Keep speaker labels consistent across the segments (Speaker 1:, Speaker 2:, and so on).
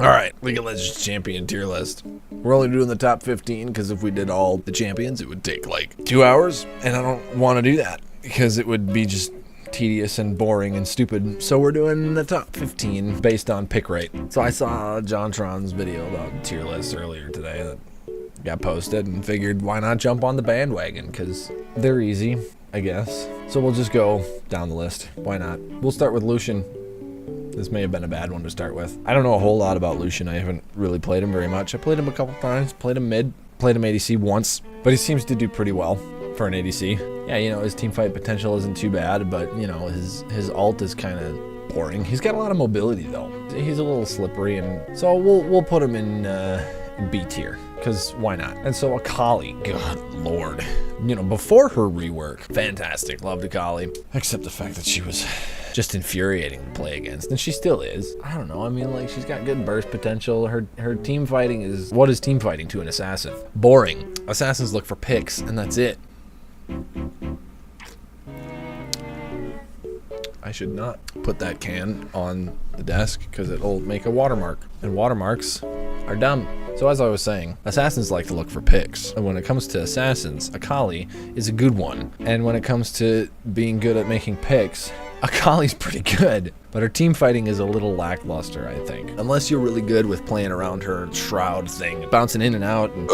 Speaker 1: All right, League of Legends champion tier list. We're only doing the top 15 because if we did all the champions, it would take like 2 hours, and I don't want to do that because it would be just tedious and boring and stupid. So we're doing the top 15 based on pick rate. So I saw JonTron's video about tier lists earlier today that got posted and figured why not jump on the bandwagon because they're easy, I guess. So we'll just go down the list. Why not? We'll start with Lucian. This may have been a bad one to start with. I don't know a whole lot about Lucian. I haven't really played him very much. I played him a couple times, played him mid, played him ADC once, but he seems to do pretty well for an ADC. Yeah, you know, his team fight potential isn't too bad, but, you know, his ult is kind of boring. He's got a lot of mobility, though. He's a little slippery, and so we'll put him in B tier, because why not? And so Akali, good lord. You know, before her rework, fantastic, loved Akali, except the fact that she was just infuriating to play against, and she still is. I don't know, I mean, like, she's got good burst potential. Her team fighting is, what is team fighting to an assassin? Boring. Assassins look for picks, and that's it. I should not put that can on the desk because it'll make a watermark, and watermarks are dumb. So as I was saying, assassins like to look for picks, and when it comes to assassins, Akali is a good one. And when it comes to being good at making picks, Akali's pretty good, but her team fighting is a little lackluster, I think. Unless you're really good with playing around her shroud thing, bouncing in and out and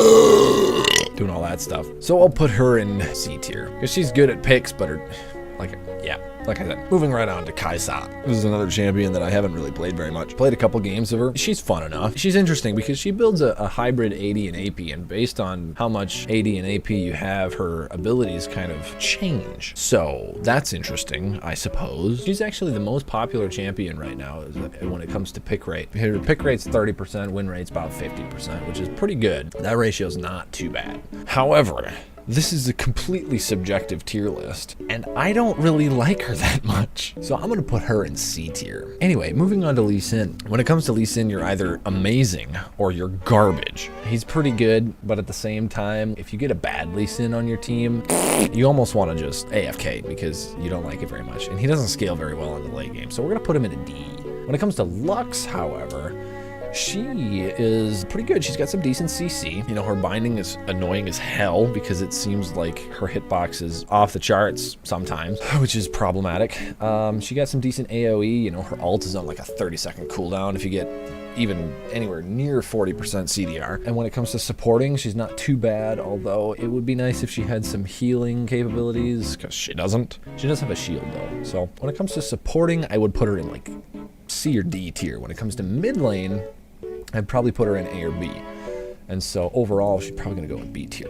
Speaker 1: doing all that stuff. So I'll put her in C tier, because she's good at picks, but her, like I said, moving right on to Kaisa. This is another champion that I haven't really played very much. Played a couple games of her. She's fun enough. She's interesting because she builds a hybrid AD and AP, and based on how much AD and AP you have, her abilities kind of change. So that's interesting, I suppose. She's actually the most popular champion right now when it comes to pick rate. Her pick rate's 30%, win rate's about 50%, which is pretty good. That ratio's not too bad. However, this is a completely subjective tier list, and I don't really like her that much. So I'm gonna put her in C tier. Anyway, moving on to Lee Sin. When it comes to Lee Sin, you're either amazing or you're garbage. He's pretty good, but at the same time, if you get a bad Lee Sin on your team, you almost wanna just AFK because you don't like it very much. And he doesn't scale very well in the late game, so we're gonna put him in a D. When it comes to Lux, however, she is pretty good. She's got some decent CC. You know, her binding is annoying as hell because it seems like her hitbox is off the charts sometimes, which is problematic. She got some decent AoE. You know, her ult is on like a 30-second cooldown if you get even anywhere near 40% CDR. And when it comes to supporting, she's not too bad, although it would be nice if she had some healing capabilities, because she doesn't. She does have a shield though. So when it comes to supporting, I would put her in like C or D tier. When it comes to mid lane, I'd probably put her in A or B. And so overall, she's probably gonna go in B tier.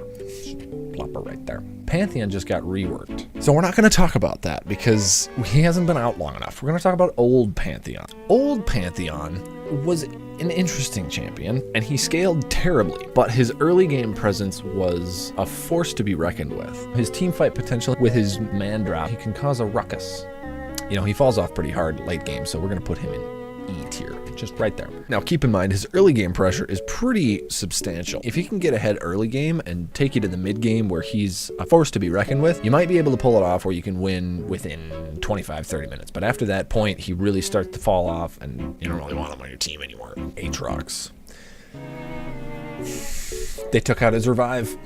Speaker 1: Plop her right there. Pantheon just got reworked. So we're not gonna talk about that because he hasn't been out long enough. We're gonna talk about old Pantheon. Old Pantheon was an interesting champion, and he scaled terribly, but his early game presence was a force to be reckoned with. His team fight potential with his man drop, he can cause a ruckus. You know, he falls off pretty hard late game, so we're gonna put him in E tier, just right there. Now keep in mind, his early game pressure is pretty substantial. If he can get ahead early game and take you to the mid game where he's a force to be reckoned with, you might be able to pull it off where you can win within 25-30 minutes. But after that point, he really starts to fall off and you don't really want him on your team anymore. Aatrox. They took out his revive.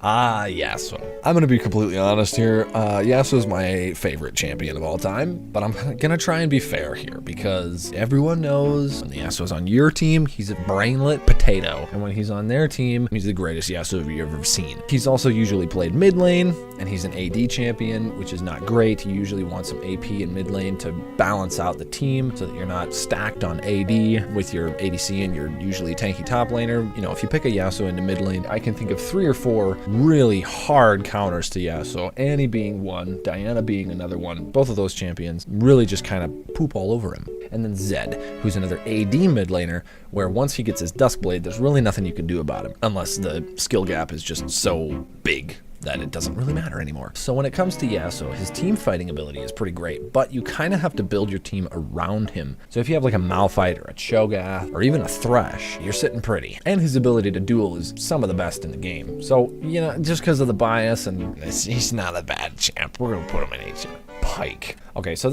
Speaker 1: Yasuo. I'm gonna be completely honest here. Yasuo's my favorite champion of all time, but I'm gonna try and be fair here because everyone knows when the Yasuo's on your team, he's a brainlet potato, and when he's on their team, he's the greatest Yasuo you've ever seen. He's also usually played mid lane, and he's an AD champion, which is not great. You usually want some AP in mid lane to balance out the team so that you're not stacked on AD with your ADC and your usually tanky top laner. You know, if you pick a Yasuo into mid lane, I can think of 3 or 4 really hard counters to Yasuo. Annie being one, Diana being another one. Both of those champions really just kind of poop all over him. And then Zed, who's another AD mid laner, where once he gets his Duskblade, there's really nothing you can do about him, unless the skill gap is just so big that it doesn't really matter anymore. So when it comes to Yasuo, his team fighting ability is pretty great, but you kind of have to build your team around him. So if you have like a Malphite or a Cho'Gath or even a Thresh, you're sitting pretty. And his ability to duel is some of the best in the game. So, you know, just because of the bias, and he's not a bad champ, we're gonna put him in A tier. Pike. Okay, so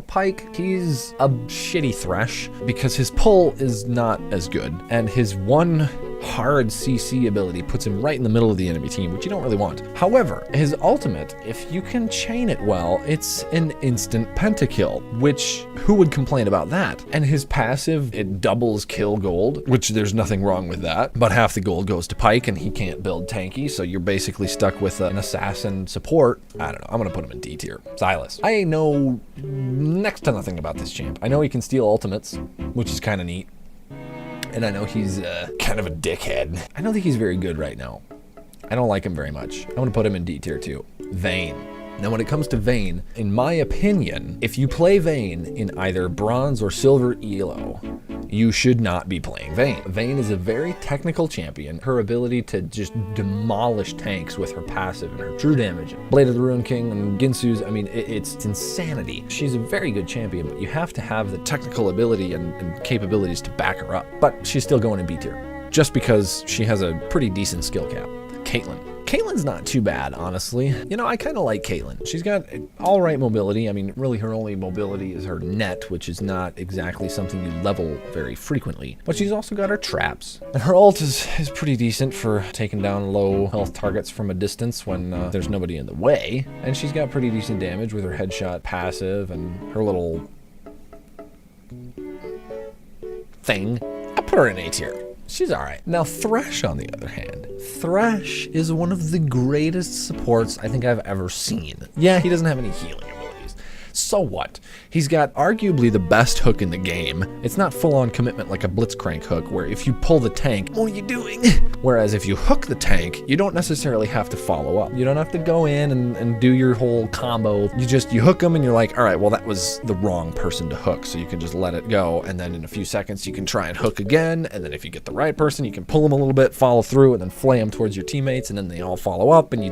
Speaker 1: Pike, he's a shitty Thresh because his pull is not as good, and his one hard CC ability puts him right in the middle of the enemy team, which you don't really want. However, his ultimate, if you can chain it well, it's an instant pentakill, which who would complain about that? And his passive, it doubles kill gold, which there's nothing wrong with that, but half the gold goes to Pike and he can't build tanky, so you're basically stuck with an assassin support. I don't know, I'm gonna put him in D tier. Silas. I know next to nothing about this champ. I know he can steal ultimates, which is kind of neat. And I know he's kind of a dickhead. I don't think he's very good right now. I don't like him very much. I'm gonna put him in D tier too. Vayne. Now when it comes to Vayne, in my opinion, if you play Vayne in either bronze or silver elo, you should not be playing Vayne. Vayne is a very technical champion. Her ability to just demolish tanks with her passive and her true damage. Blade of the Ruin King and Ginsu's, I mean, it's insanity. She's a very good champion, but you have to have the technical ability and capabilities to back her up. But she's still going in B tier, just because she has a pretty decent skill cap. Caitlyn. Caitlyn's not too bad, honestly. You know, I kind of like Caitlyn. She's got all right mobility. I mean, really her only mobility is her net, which is not exactly something you level very frequently. But she's also got her traps. And her ult is pretty decent for taking down low health targets from a distance when there's nobody in the way. And she's got pretty decent damage with her headshot passive and her little thing. I put her in A tier. She's alright. Now Thresh, on the other hand. Thresh is one of the greatest supports I think I've ever seen. Yeah, he doesn't have any healing abilities. So what? He's got arguably the best hook in the game. It's not full-on commitment like a Blitzcrank hook, where if you pull the tank, what are you doing? Whereas if you hook the tank, you don't necessarily have to follow up. You don't have to go in and do your whole combo. You hook them and you're like, all right, well, that was the wrong person to hook, so you can just let it go, and then in a few seconds you can try and hook again, and then if you get the right person, you can pull them a little bit, follow through, and then flay them towards your teammates, and then they all follow up, and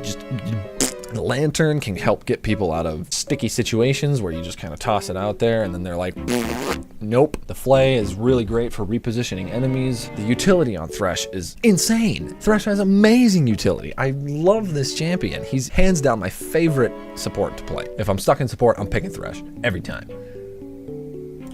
Speaker 1: the lantern can help get people out of sticky situations where you just kind of toss it out there and then they're like, nope. The flay is really great for repositioning enemies. The utility on Thresh is insane. Thresh has amazing utility. I love this champion. He's hands down my favorite support to play. If I'm stuck in support, I'm picking Thresh every time.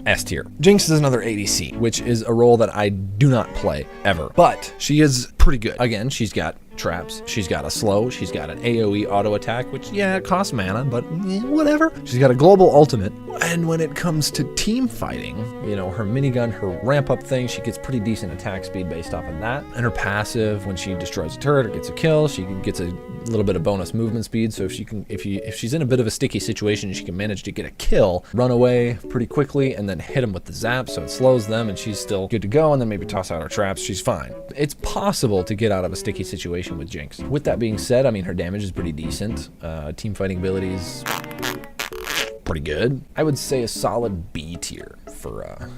Speaker 1: S tier. Jinx is another ADC, which is a role that I do not play ever, but she is pretty good. Again, she's got traps, she's got a slow, she's got an AoE auto attack, which yeah, it costs mana, but whatever. She's got a global ultimate, and when it comes to team fighting, you know, her minigun, her ramp up thing, she gets pretty decent attack speed based off of that, and her passive, when she destroys a turret or gets a kill, she gets a little bit of bonus movement speed, so if she's in a bit of a sticky situation, she can manage to get a kill, run away pretty quickly, and then hit them with the zap, so it slows them, and she's still good to go, and then maybe toss out her traps, she's fine. It's possible to get out of a sticky situation with Jinx. With that being said, I mean, her damage is pretty decent. Team fighting abilities, pretty good. I would say a solid B tier for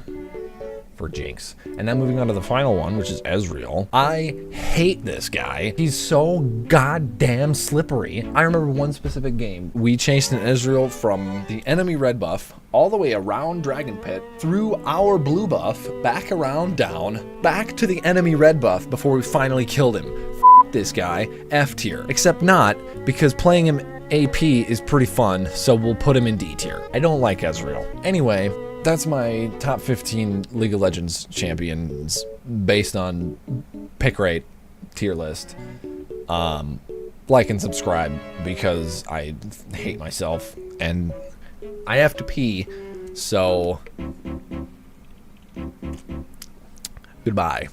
Speaker 1: Jinx. And now moving on to the final one, which is Ezreal. I hate this guy. He's so goddamn slippery. I remember one specific game. We chased an Ezreal from the enemy red buff all the way around Dragon Pit, through our blue buff, back around down, back to the enemy red buff before we finally killed him. This guy, F tier. Except not, because playing him AP is pretty fun, so we'll put him in D tier. I don't like Ezreal. Anyway, that's my top 15 League of Legends champions based on pick rate tier list. Like and subscribe because I hate myself and I have to pee, so goodbye.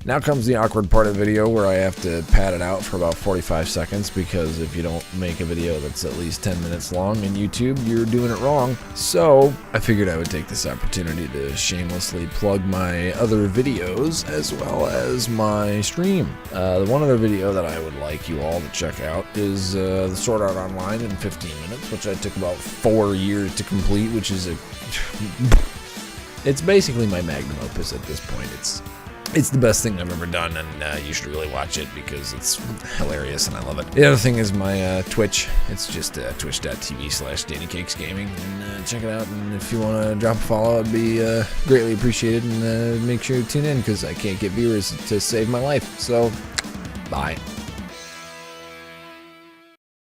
Speaker 1: Now comes the awkward part of the video where I have to pad it out for about 45 seconds because if you don't make a video that's at least 10 minutes long in YouTube, you're doing it wrong. So I figured I would take this opportunity to shamelessly plug my other videos as well as my stream. The one other video that I would like you all to check out is the Sword Art Online in 15 minutes, which I took about 4 years to complete, which is it's basically my magnum opus at this point. It's the best thing I've ever done, and you should really watch it because it's hilarious and I love it. The other thing is my Twitch. It's just twitch.tv/DannyCakes Gaming, and check it out. And if you want to drop a follow, it'd be greatly appreciated. And make sure you tune in because I can't get viewers to save my life. So, bye.